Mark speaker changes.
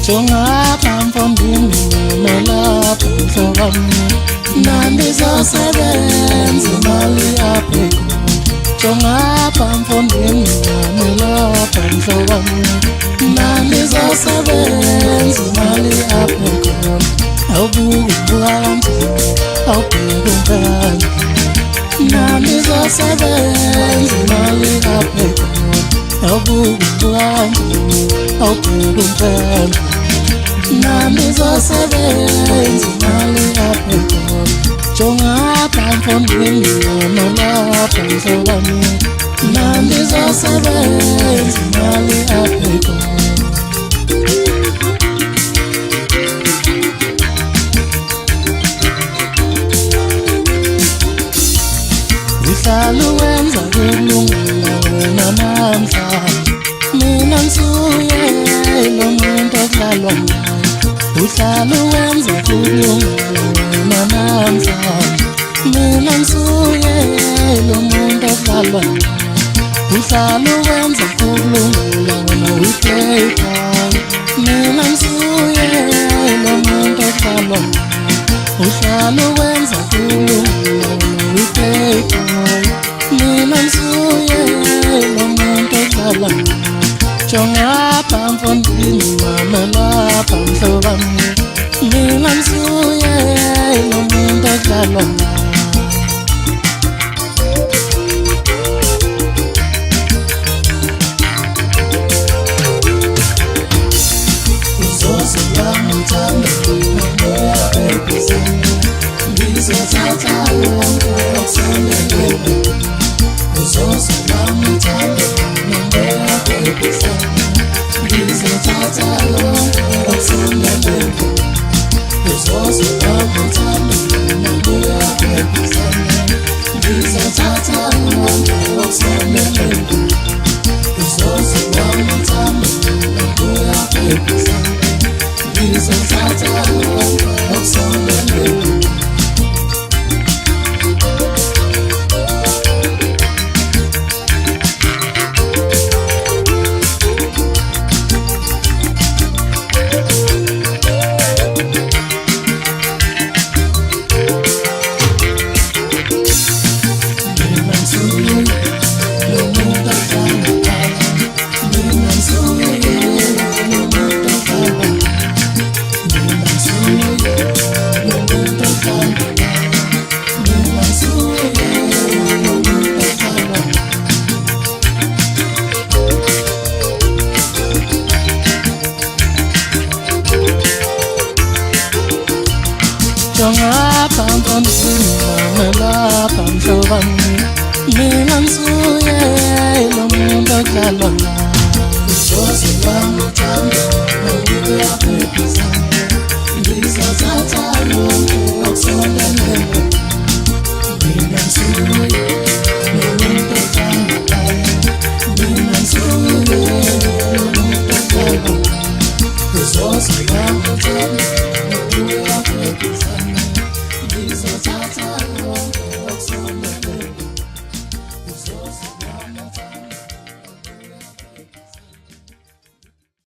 Speaker 1: Jonga pamfondini melapha mhlobami nandizosebenza imali yapheko. Jonga pamfondini melapha mhlobami nandizosebenza imali yapheko. Awubuka kanjani awubheka umfana nandizosebenza imali yapheko. Awubuka kanjani awubheka umfana nandizosebenza imali yapheko. Jonga pamfondini melapha mhlobami nandizosebenza imali yapheko. Uhlala wenza kulungela wena namhlanje, mina ngisuye lo muntu okudlalwa ngayo. Uhlala wenza kulungela wena namhlanje, mina ngisuye lo muntu okudlalwa ngayo. Uhlala wenza kulungela wena uyiplayboy, mina ngisuye lo muntu okudlalwa ngayo. Uhlala wenza kulungela wena uyiplayboy, mina ngisuye lo muntu okudlalwa ngayo. Jonga pamfondini melapha mhlobami, mina ngisuye lo muntu okudlalwa ngayo. Uzozilami uthando nomoya bebizini, ngizothatha wonke okusondele. Uzozilami uthando nomoya bebizini, ngizothatha wonke okusondele. Uzozilami uthando nomoya bebizini, ngizothatha wonke okusondele. Uzozilami uthando nomoya bebizini, ngizothatha wonke okusondele. Jonga pamfondini melapha mhlobami, mina ngisuye lo muntu okudlalwa ngayo.